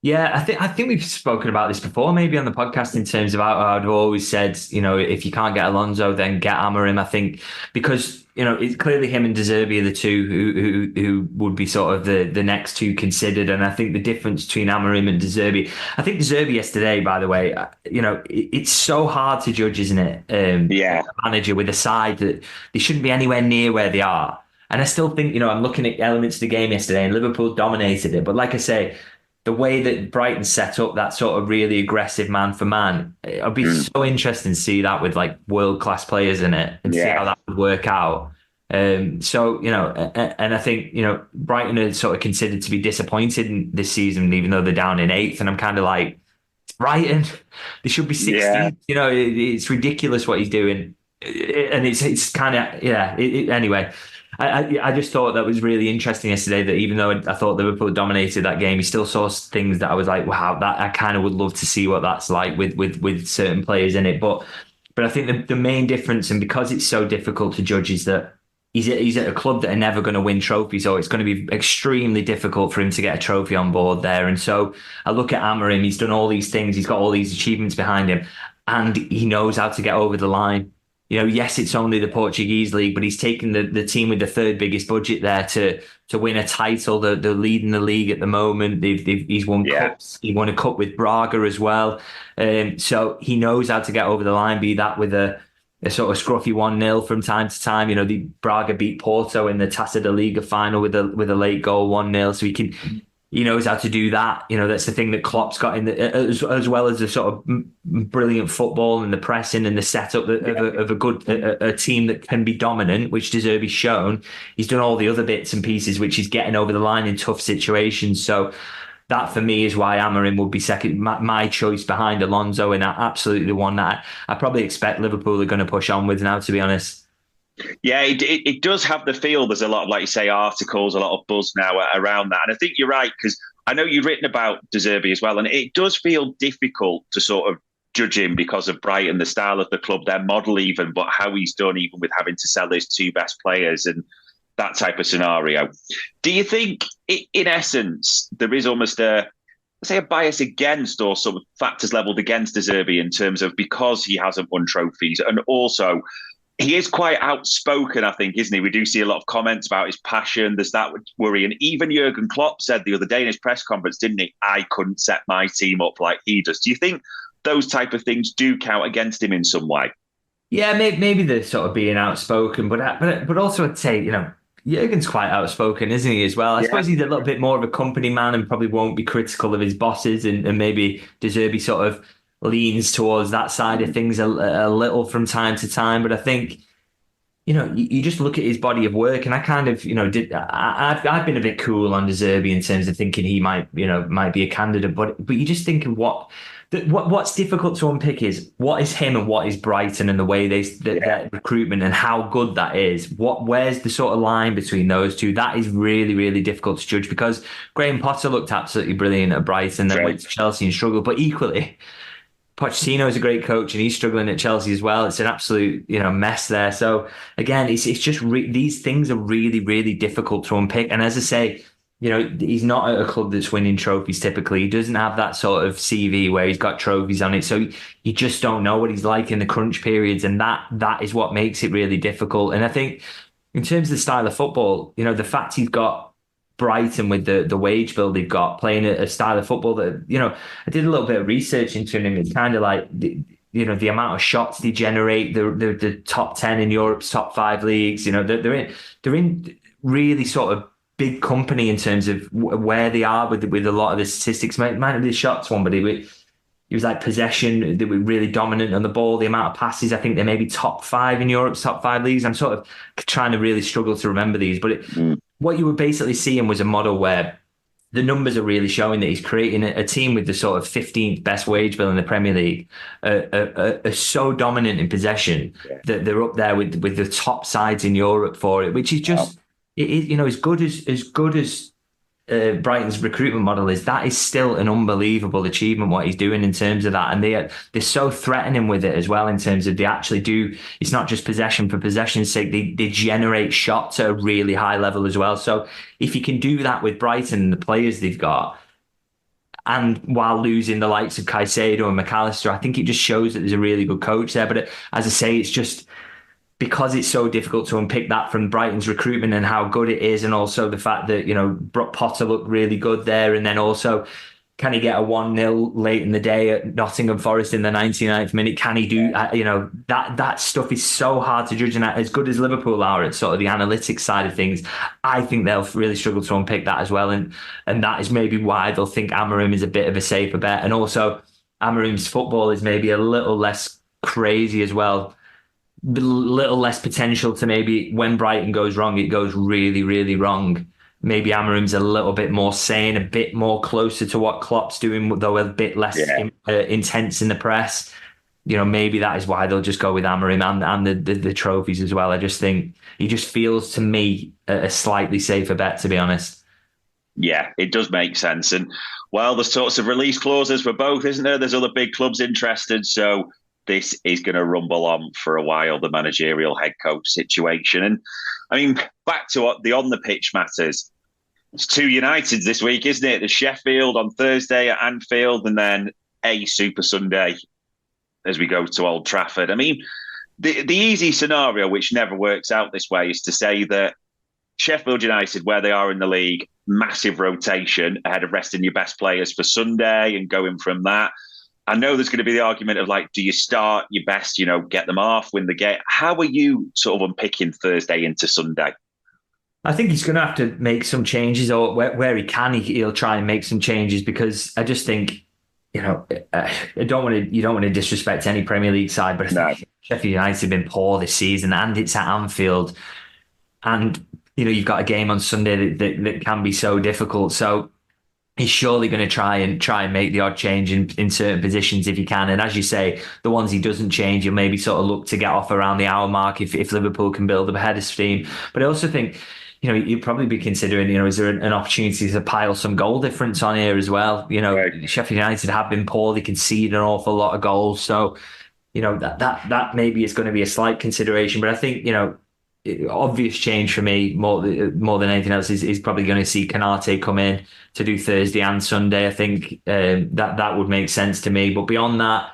Yeah, I think we've spoken about this before, maybe on the podcast, in terms of how I've always said, if you can't get Alonso, then get Amorim. I think because it's clearly him and Zerbi are the two who would be sort of the next two considered, and I think the difference between Amorim and Zerbi, I think Zerbi yesterday, by the way, it's so hard to judge, isn't it? Yeah. A manager with a side that they shouldn't be anywhere near where they are. And I still think, I'm looking at elements of the game yesterday, and Liverpool dominated it. But like I say, the way that Brighton set up that sort of really aggressive man for man, it'll be so interesting to see that with like world class players in it and see how that would work out. And I think, Brighton are sort of considered to be disappointed in this season, even though they're down in 8th. And I'm kind of like, it's Brighton, they should be 16th. Yeah. It's ridiculous what he's doing. And it's kind of, anyway. I just thought that was really interesting yesterday, that even though I thought Liverpool dominated that game, he still saw things that I was like, wow, that I kind of would love to see what that's like with certain players in it. But I think the main difference, and because it's so difficult to judge, is that he's at a club that are never going to win trophies, or it's going to be extremely difficult for him to get a trophy on board there. And so I look at Amorim, he's done all these things, he's got all these achievements behind him, and he knows how to get over the line. Yes, it's only the Portuguese league, but he's taken the team with the third biggest budget there to win a title. They're leading the league at the moment. He's won cups. He won a cup with Braga as well. So he knows how to get over the line, be that with a sort of scruffy 1-0 from time to time. The Braga beat Porto in the Taça da Liga final with a late goal 1-0. So he knows how to do that. That's the thing that Klopp's got in as well as the sort of brilliant football and the pressing and the setup of a good a team that can be dominant, which Zerbi's shown. He's done all the other bits and pieces, which is getting over the line in tough situations. So that for me is why Amorim would be second, my choice behind Alonso, and absolutely the one that I probably expect Liverpool are going to push on with now, to be honest. Yeah, it does have the feel. There's a lot of, like you say, articles, a lot of buzz now around that. And I think you're right, because I know you've written about De Zerbi as well, and it does feel difficult to sort of judge him because of Brighton, the style of the club, their model even, but how he's done, even with having to sell his two best players and that type of scenario. Do you think, in essence, there is almost a bias against, or some factors levelled against De Zerbi in terms of, because he hasn't won trophies, and also he is quite outspoken, I think, isn't he? We do see a lot of comments about his passion. There's that worry. And even Jurgen Klopp said the other day in his press conference, didn't he? I couldn't set my team up like he does. Do you think those type of things do count against him in some way? Yeah, maybe the sort of being outspoken, but also I'd say, Jurgen's quite outspoken, isn't he, as well? I suppose he's a little bit more of a company man and probably won't be critical of his bosses, and maybe De Zerbi sort of leans towards that side of things a little from time to time. But I think, you just look at his body of work, and I kind of, I've been a bit cool on De Zerbi in terms of thinking he might be a candidate, but you just think of what's difficult to unpick is what is him and what is Brighton, and the way their recruitment and how good that is. Where's the sort of line between those two? That is really, really difficult to judge, because Graham Potter looked absolutely brilliant at Brighton, then went to Chelsea and struggled, but equally, Pochettino is a great coach and he's struggling at Chelsea as well. It's an absolute, mess there. So again, it's just these things are really, really difficult to unpick. And as I say, he's not at a club that's winning trophies typically. He doesn't have that sort of CV where he's got trophies on it. So you just don't know what he's like in the crunch periods. And that is what makes it really difficult. And I think in terms of the style of football, the fact he's got Brighton with the wage bill they've got, playing a style of football that, I did a little bit of research into him. It's kind of like, the amount of shots they generate, the top 10 in Europe's top 5 leagues, they're in really sort of big company in terms of where they are with a lot of the statistics. Might have been the shots one, but he was like possession, they were really dominant on the ball, the amount of passes, I think they may be top 5 in Europe's top 5 leagues. I'm sort of trying to really struggle to remember these, but what you were basically seeing was a model where the numbers are really showing that he's creating a team with the sort of 15th best wage bill in the Premier League, are so dominant in possession that they're up there with the top sides in Europe for it, which is just, it is, as good as Brighton's recruitment model is, that is still an unbelievable achievement what he's doing in terms of that. And they're so threatening with it as well, in terms of they actually do, it's not just possession for possession's sake, they generate shots at a really high level as well. So if you can do that with Brighton and the players they've got, and while losing the likes of Caicedo and McAllister, I think it just shows that there's a really good coach there. But as I say, it's just because it's so difficult to unpick that from Brighton's recruitment and how good it is, and also the fact that, Brock Potter looked really good there, and then also, can he get a 1-0 late in the day at Nottingham Forest in the 99th minute? Can he do, that stuff is so hard to judge. And as good as Liverpool are at sort of the analytics side of things, I think they'll really struggle to unpick that as well. And that is maybe why they'll think Amorim is a bit of a safer bet. And also, Amorim's football is maybe a little less crazy as well. A little less potential to maybe when Brighton goes wrong, it goes really, really wrong. Maybe Amorim's a little bit more sane, a bit more closer to what Klopp's doing, though a bit less intense in the press. Maybe that is why they'll just go with Amorim and the trophies as well. I just think he just feels to me a slightly safer bet, to be honest. Yeah, it does make sense. And, well, there's sorts of release clauses for both, isn't there? There's other big clubs interested. So this is going to rumble on for a while, the managerial head coach situation. And, I mean, back to what the on-the-pitch matters. It's 2 Uniteds this week, isn't it? There's Sheffield on Thursday at Anfield, and then a Super Sunday as we go to Old Trafford. I mean, the easy scenario, which never works out this way, is to say that Sheffield United, where they are in the league, massive rotation ahead of resting your best players for Sunday and going from that. I know there's going to be the argument of, like, do you start your best, get them off, win the game? How are you sort of unpicking Thursday into Sunday? I think he's going to have to make some changes, or where he can, he'll try and make some changes, because I just think, you don't want to disrespect any Premier League side, but I think Sheffield United have been poor this season, and it's at Anfield, and you've got a game on Sunday that can be so difficult. So he's surely going to try and make the odd change in certain positions if he can. And as you say, the ones he doesn't change, you'll maybe sort of look to get off around the hour mark if Liverpool can build up ahead of steam. But I also think, you'd probably be considering, is there an opportunity to pile some goal difference on here as well? Right. Sheffield United have been poor. They concede an awful lot of goals. So, that maybe is going to be a slight consideration. But I think, obvious change for me more than anything else is probably going to see Canate come in to do Thursday and Sunday. I think that would make sense to me. But beyond that,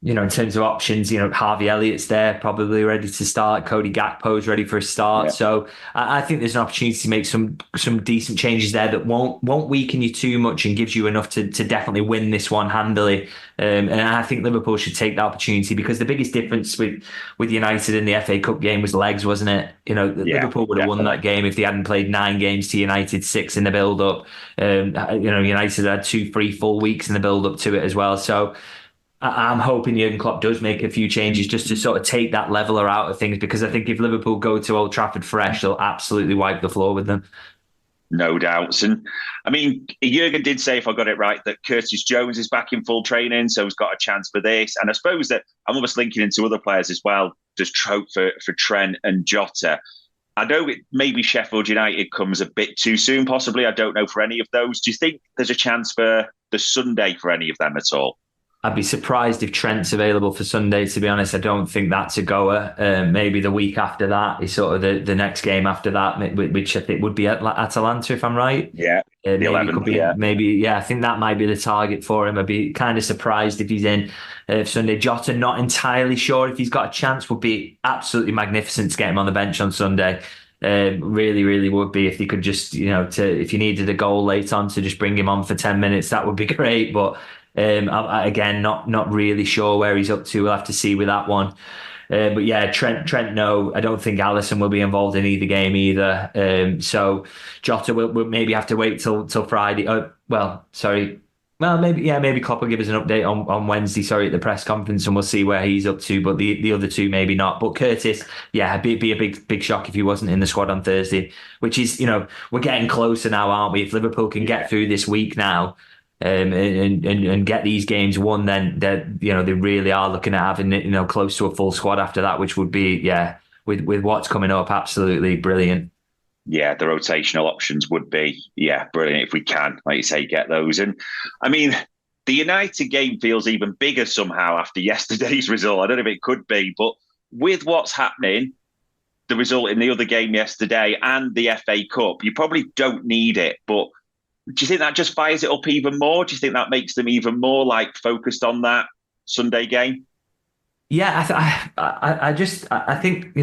in terms of options, Harvey Elliott's there, probably ready to start. Cody Gakpo's ready for a start. Yeah. So I think there's an opportunity to make some decent changes there that won't weaken you too much and gives you enough to definitely win this one handily. And I think Liverpool should take that opportunity, because the biggest difference with United in the FA Cup game was legs, wasn't it? Liverpool would have won that game if they hadn't played 9 games to United, 6 in the build-up. United had 2-3 full weeks in the build-up to it as well. So I'm hoping Jurgen Klopp does make a few changes just to sort of take that leveler out of things, because I think if Liverpool go to Old Trafford fresh, they'll absolutely wipe the floor with them. No doubts. And I mean, Jurgen did say, if I got it right, that Curtis Jones is back in full training, so he's got a chance for this. And I suppose that I'm almost linking into other players as well, just trope for Trent and Jota. I know maybe Sheffield United comes a bit too soon, possibly. I don't know for any of those. Do you think there's a chance for the Sunday for any of them at all? I'd be surprised if Trent's available for Sunday, to be honest. I don't think that's a goer. Maybe the week after that is sort of the next game after that, which I think would be at Atalanta, if I'm right. Yeah. Maybe 11th, I think that might be the target for him. I'd be kind of surprised if he's in Sunday. Jota, not entirely sure if he's got a chance. Would be absolutely magnificent to get him on the bench on Sunday. Really, really would be, if he could just, if you needed a goal late on, to just bring him on for 10 minutes, that would be great. But again, not really sure where he's up to. We'll have to see with that one. But yeah, Trent, no. I don't think Alisson will be involved in either game either. So Jota will maybe have to wait till Friday. Maybe Klopp will give us an update on Wednesday, at the press conference, and we'll see where he's up to. But the other two, maybe not. But Curtis, it'd be a big shock if he wasn't in the squad on Thursday, which is, we're getting closer now, aren't we? If Liverpool can get through this week now, and get these games won, then they really are looking at having close to a full squad after that, which would be with what's coming up, absolutely brilliant. Yeah, the rotational options would be brilliant if we can, like you say, get those. And I mean, the United game feels even bigger somehow after yesterday's result. I don't know if it could be, but with what's happening, the result in the other game yesterday and the FA Cup, you probably don't need it, but Do you think that just fires it up even more? Do you think that makes them even more like focused on that Sunday game? Yeah, I think,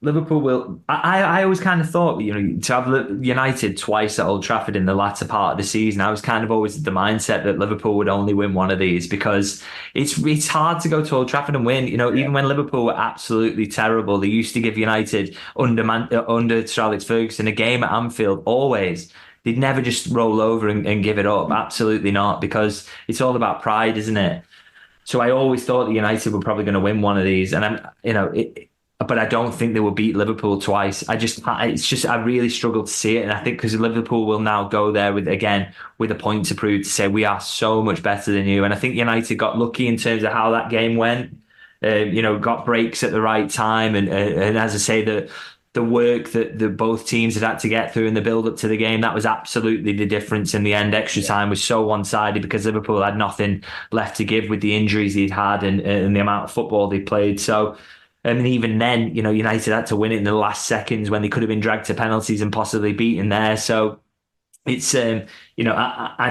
Liverpool will. I always kind of thought, to have United twice at Old Trafford in the latter part of the season, I was kind of always the mindset that Liverpool would only win one of these because it's hard to go to Old Trafford and win. Even when Liverpool were absolutely terrible, they used to give United under Sir Alex Ferguson a game at Anfield always. They'd never just roll over and give it up. Absolutely not, because it's all about pride, isn't it? So I always thought that United were probably going to win one of these, and but I don't think they will beat Liverpool twice. I really struggle to see it, and I think because Liverpool will now go there with a point to prove, to say we are so much better than you. And I think United got lucky in terms of how that game went. Got breaks at the right time, and as I say, the work that both teams had to get through in the build up to the game, that was absolutely the difference in the end. Extra time was so one-sided because Liverpool had nothing left to give with the injuries he'd had and the amount of football they played. So, and even then, United had to win it in the last seconds when they could have been dragged to penalties and possibly beaten there. So it's, I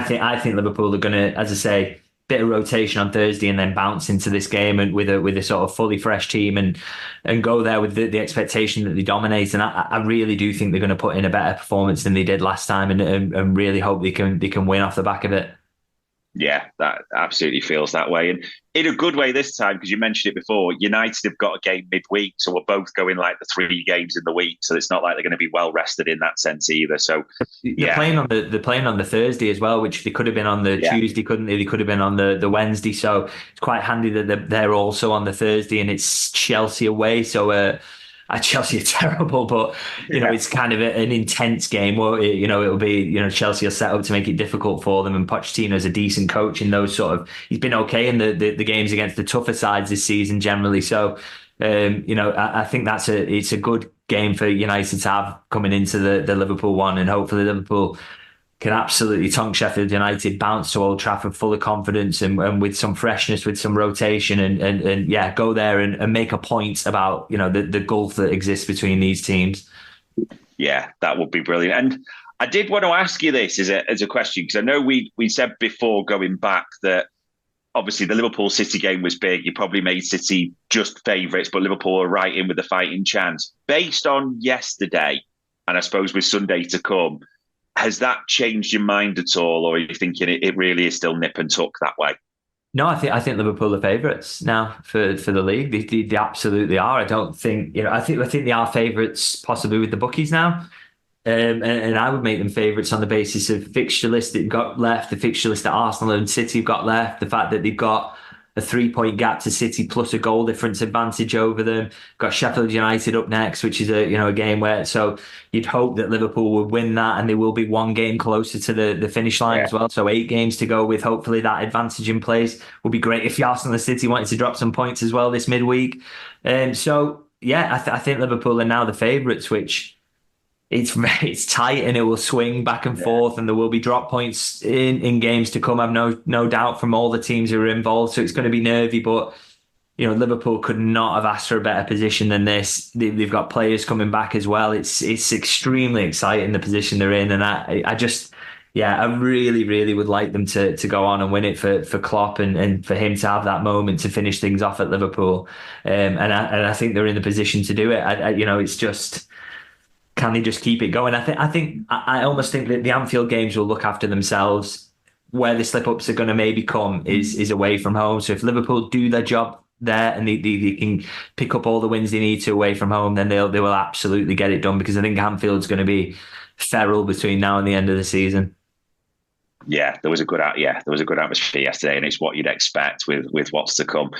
think Liverpool are going to, as I say, bit of rotation on Thursday and then bounce into this game and with a sort of fully fresh team and go there with the expectation that they dominate. And I really do think they're going to put in a better performance than they did last time and really hope they can win off the back of it. Yeah, that absolutely feels that way. And in a good way this time, because you mentioned it before, United have got a game midweek, so we're both going like the 3 games in the week. So it's not like they're going to be well rested in that sense either. So they're playing on the Thursday as well, which they could have been on the Tuesday, couldn't they? They could have been on the Wednesday. So it's quite handy that they're also on the Thursday, and it's Chelsea away. So Chelsea are terrible, but it's kind of an intense game. It'll be Chelsea are set up to make it difficult for them, and Pochettino's a decent coach in those sort of. He's been okay in the games against the tougher sides this season generally. So I think it's a good game for United to have coming into the Liverpool one, and hopefully Liverpool can absolutely tonk Sheffield United, bounce to Old Trafford full of confidence and with some freshness, with some rotation, and go there and make a point about the gulf that exists between these teams. Yeah, that would be brilliant. And I did want to ask you this as a question, because I know we said before going back that obviously the Liverpool City game was big. You probably made City just favourites, but Liverpool are right in with the fighting chance. Based on yesterday, and I suppose with Sunday to come, has that changed your mind at all, or are you thinking it really is still nip and tuck that way? No, I think Liverpool are favourites now for the league. They absolutely are. I don't think I think they are favourites possibly with the bookies now, and I would make them favourites on the basis of fixture list that got left, the fixture list that Arsenal and City have got left, the fact that they've got a 3-point gap to City plus a goal difference advantage over them. Got Sheffield United up next, which is a game where so you'd hope that Liverpool would win that, and they will be one game closer to the finish line as well. So 8 games to go with hopefully that advantage in place. Would be great if Arsenal and City wanted to drop some points as well this midweek. I think Liverpool are now the favourites, which it's tight and it will swing back and forth, and there will be drop points in games to come. I've no doubt from all the teams who are involved. So it's going to be nervy, but Liverpool could not have asked for a better position than this. They've got players coming back as well. It's extremely exciting the position they're in, and I really, really would like them to go on and win it for Klopp and for him to have that moment to finish things off at Liverpool. And I think they're in the position to do it. It's just. Can they just keep it going? I almost think that the Anfield games will look after themselves. Where the slip-ups are going to maybe come is away from home. So if Liverpool do their job there and they can pick up all the wins they need to away from home, then they will absolutely get it done, because I think Anfield's going to be feral between now and the end of the season. Yeah, there was a good atmosphere yesterday, and it's what you'd expect with what's to come.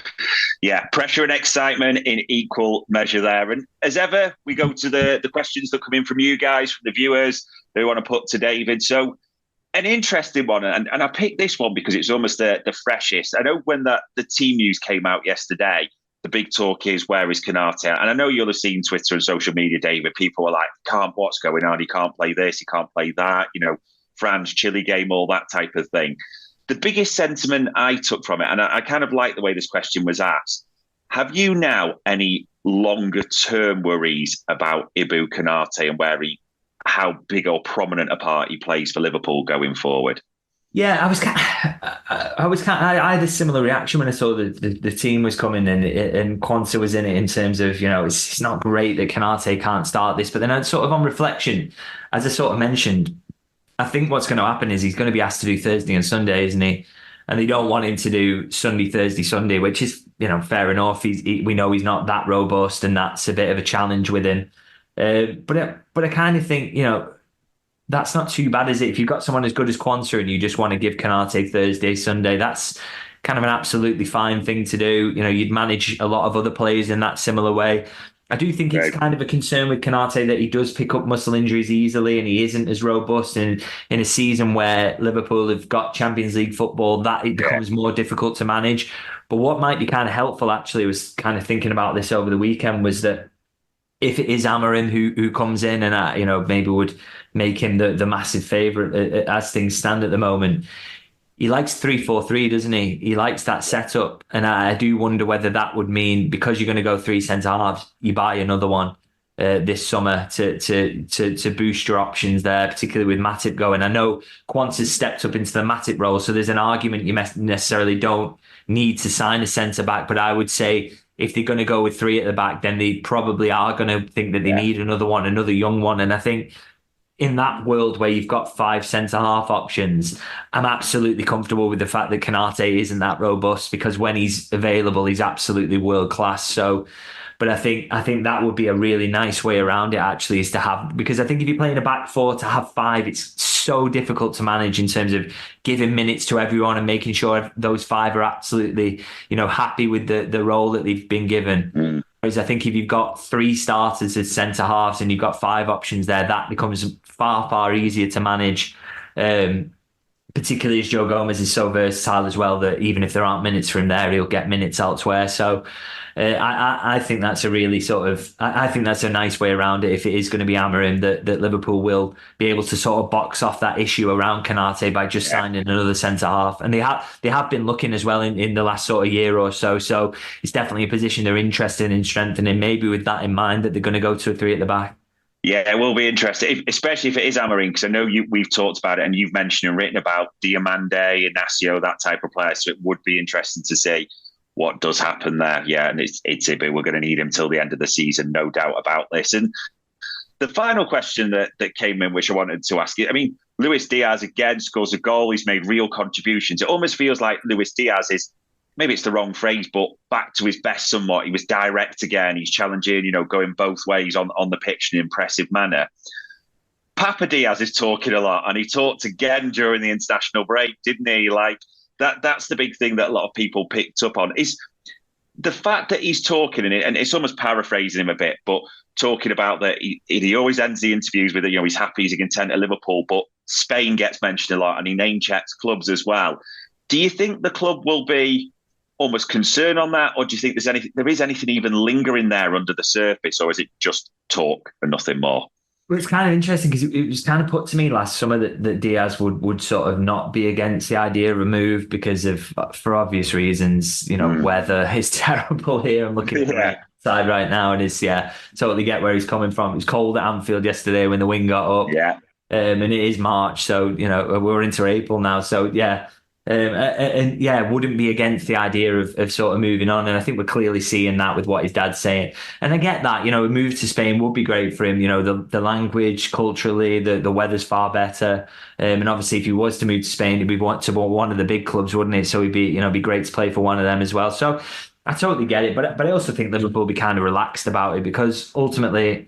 Yeah, pressure and excitement in equal measure there. And as ever, we go to the questions that come in from you guys, from the viewers, they want to put to David. So an interesting one, and I picked this one because it's almost the freshest. I know when the team news came out yesterday, the big talk is, where is Konate? And I know you'll have seen Twitter and social media, David. People were like, what's going on? He can't play this, he can't play that, France, Chile game, all that type of thing. The biggest sentiment I took from it, and I kind of like the way this question was asked, have you now any longer term worries about Ibou Konate and how big or prominent a part he plays for Liverpool going forward. Yeah, I had a similar reaction when I saw the team was coming and Quanta was in it, in terms of, it's not great that Canate can't start this. But then sort of on reflection, as I sort of mentioned, I think what's going to happen is he's going to be asked to do Thursday and Sunday, isn't he? And they don't want him to do Sunday, Thursday, Sunday, which is, fair enough. We know he's not that robust, and that's a bit of a challenge with him. But I kind of think, that's not too bad, is it? If you've got someone as good as Quanta and you just want to give Canate Thursday, Sunday, that's kind of an absolutely fine thing to do. You'd manage a lot of other players in that similar way. I do think it's kind of a concern with Canate that he does pick up muscle injuries easily and he isn't as robust. And in a season where Liverpool have got Champions League football, that it becomes more difficult to manage. But what might be kind of helpful, actually, was kind of thinking about this over the weekend, was that if it is Amorim who comes in and maybe would make him the massive favourite as things stand at the moment, he likes 3-4-3, doesn't he? He likes that setup, and I do wonder whether that would mean, because you're going to go 3 centre halves, you buy another one this summer to boost your options there, particularly with Matip going. I know Quanta's stepped up into the Matip role, so there's an argument you necessarily don't need to sign a centre back, but I would say, if they're going to go with 3 at the back, then they probably are going to think that they need another young one. And I think in that world where you've got 5 centre-half options, I'm absolutely comfortable with the fact that Canate isn't that robust, because when he's available, he's absolutely world-class. So, but I think that would be a really nice way around it, actually, is to have, because I think if you're playing a back 4, to have 5, it's so difficult to manage in terms of giving minutes to everyone and making sure those 5 are absolutely, happy with the role that they've been given. Whereas I think if you've got 3 starters as centre halves and you've got 5 options there, that becomes far, far easier to manage. Particularly as Joe Gomez is so versatile as well, that even if there aren't minutes for him there, he'll get minutes elsewhere. So I think that's a really I think that's a nice way around it, if it is going to be Amorim, that Liverpool will be able to sort of box off that issue around Canate by just signing another centre half. And they have been looking as well in the last sort of year or so. So it's definitely a position they're interested in strengthening, maybe with that in mind, that they're going to go to a 3 at the back. Yeah, it will be interesting, especially if it is Amorim, because I know we've talked about it and you've mentioned and written about Diamande, Inacio, that type of player. So it would be interesting to see what does happen there. Yeah, and it's Ibe. We're going to need him till the end of the season, no doubt about this. And the final question that came in, which I wanted to ask you, Luis Diaz again scores a goal. He's made real contributions. It almost feels like Luis Diaz is, maybe it's the wrong phrase, but back to his best somewhat. He was direct again. He's challenging, going both ways on the pitch in an impressive manner. Papa Diaz is talking a lot, and he talked again during the international break, didn't he? Like, that's the big thing that a lot of people picked up on, is the fact that he's talking, and it's almost paraphrasing him a bit, but talking about that he always ends the interviews with, he's happy, he's content at Liverpool, but Spain gets mentioned a lot, and he name checks clubs as well. Do you think the club will be almost concerned on that, or do you think there is anything even lingering there under the surface, or is it just talk and nothing more? Well, it's kind of interesting, because it was kind of put to me last summer that Diaz would sort of not be against the idea of a move because of, for obvious reasons, weather is terrible here. I'm looking at the side right now, and it's totally get where he's coming from. It was cold at Anfield yesterday when the wind got up. Yeah. And it is March, so we're into April now. So wouldn't be against the idea of sort of moving on. And I think we're clearly seeing that with what his dad's saying. And I get that, a move to Spain would be great for him. The language, culturally, the weather's far better. And obviously, if he was to move to Spain, he'd be to one of the big clubs, wouldn't it? So he'd be great to play for one of them as well. So I totally get it. But I also think Liverpool will be kind of relaxed about it, because ultimately,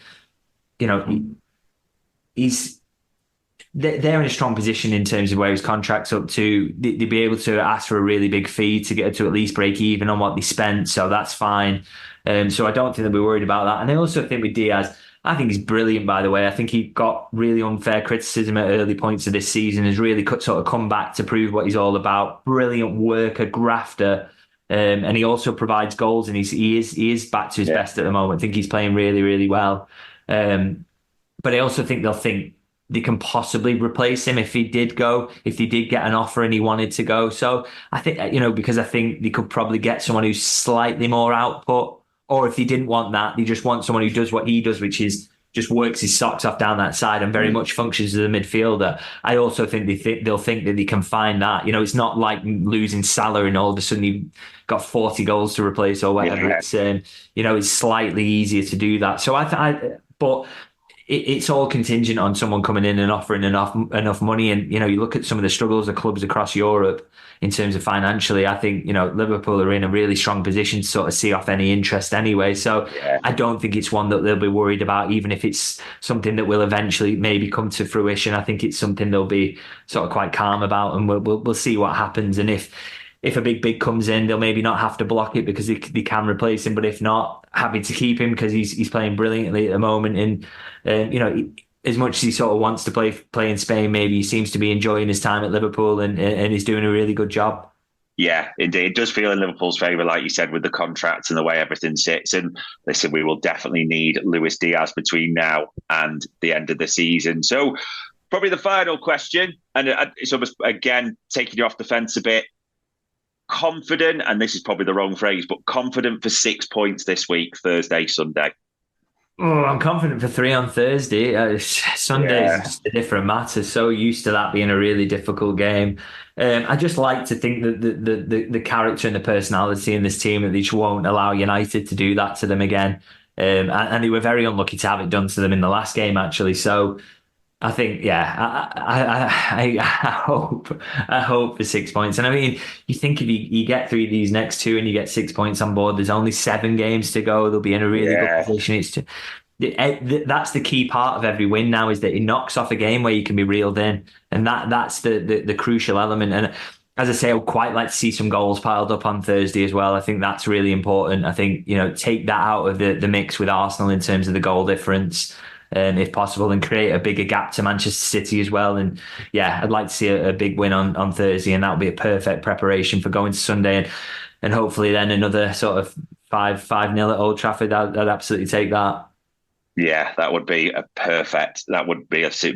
they're in a strong position in terms of where his contract's up to. They'd be able to ask for a really big fee to get to at least break even on what they spent, so that's fine. So I don't think they'll be worried about that. And I also think with Diaz, I think he's brilliant, by the way. I think he got really unfair criticism at early points of this season, has really sort of come back to prove what he's all about. Brilliant worker, grafter. And he also provides goals, and he is back to his best at the moment. I think he's playing really, really well. But I also think they'll think they can possibly replace him if he did get an offer and he wanted to go. So I think, because I think they could probably get someone who's slightly more output, or if they didn't want that, they just want someone who does what he does, which is just works his socks off down that side and very much functions as a midfielder. I also think they'll think that they can find that. You know, it's not like losing Salah and all of a sudden you've got 40 goals to replace or whatever. Yeah. It's you know, it's slightly easier to do that. So but it's all contingent on someone coming in and offering enough money. And, you know, you look at some of the struggles of clubs across Europe in terms of financially. I think, you know, Liverpool are in a really strong position to sort of see off any interest anyway. So I don't think it's one that they'll be worried about, even if it's something that will eventually maybe come to fruition. I think it's something they'll be sort of quite calm about, and we'll see what happens. And if a big bid comes in, they'll maybe not have to block it because they can replace him. But if not, happy to keep him because he's playing brilliantly at the moment. And you know, as much as he sort of wants to play in Spain, maybe he seems to be enjoying his time at Liverpool and he's doing a really good job. Yeah, indeed. It does feel in Liverpool's favour, like you said, with the contracts and the way everything sits. And listen, we will definitely need Luis Diaz between now and the end of the season. So probably the final question, and it's almost, again, taking you off the fence a bit. Confident, and this is probably the wrong phrase, but confident for 6 points this week, Thursday, Sunday. Oh, I'm confident for 3 on Thursday. Sunday is just a different matter. So used to that being a really difficult game. I just like to think that the character and the personality in this team, that they just won't allow United to do that to them again. And they were very unlucky to have it done to them in the last game, actually. So I think, I hope for 6 points. And I mean, you think if you get through these next 2 and you get 6 points on board, there's only 7 games to go. They'll be in a really good position. That's the key part of every win now, is that it knocks off a game where you can be reeled in. And that's the crucial element. And as I say, I would quite like to see some goals piled up on Thursday as well. I think that's really important. I think, you know, take that out of the mix with Arsenal in terms of the goal difference. If possible, and create a bigger gap to Manchester City as well. And yeah, I'd like to see a big win on Thursday, and that'll be a perfect preparation for going to Sunday, and hopefully then another sort of 5-0 at Old Trafford. I'd absolutely take that. Yeah, that would be a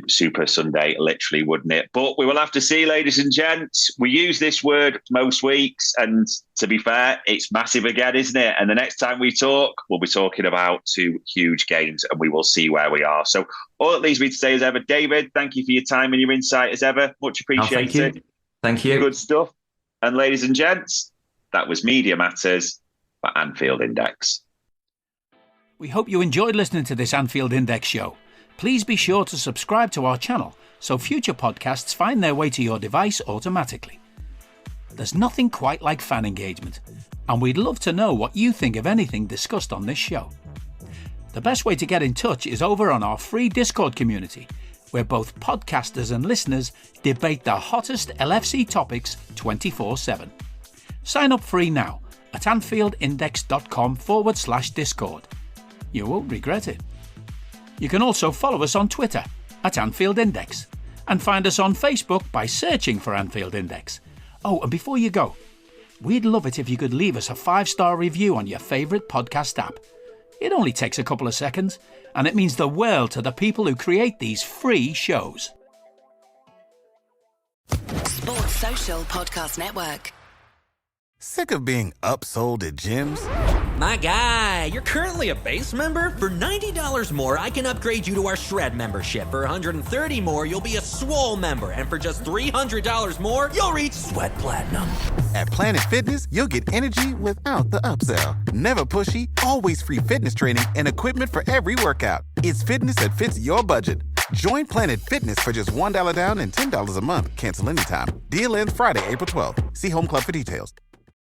super Sunday, literally, wouldn't it? But we will have to see, ladies and gents. We use this word most weeks, and to be fair, it's massive again, isn't it? And the next time we talk, we'll be talking about 2 huge games, and we will see where we are. So all it leaves me to say as ever, David, thank you for your time and your insight as ever. Much appreciated. Thank you. Good stuff. And ladies and gents, that was Media Matters for Anfield Index. We hope you enjoyed listening to this Anfield Index show. Please be sure to subscribe to our channel so future podcasts find their way to your device automatically. There's nothing quite like fan engagement, and we'd love to know what you think of anything discussed on this show. The best way to get in touch is over on our free Discord community, where both podcasters and listeners debate the hottest LFC topics 24/7. Sign up free now at anfieldindex.com/Discord. You won't regret it. You can also follow us on Twitter at Anfield Index, and find us on Facebook by searching for Anfield Index. Oh, and before you go, we'd love it if you could leave us a 5-star review on your favourite podcast app. It only takes a couple of seconds, and it means the world to the people who create these free shows. Sports Social Podcast Network. Sick of being upsold at gyms? My guy, you're currently a base member? For $90 more, I can upgrade you to our Shred membership. For $130 more, you'll be a Swole member. And for just $300 more, you'll reach Sweat Platinum. At Planet Fitness, you'll get energy without the upsell. Never pushy, always free fitness training and equipment for every workout. It's fitness that fits your budget. Join Planet Fitness for just $1 down and $10 a month. Cancel anytime. Deal ends Friday, April 12th. See Home Club for details.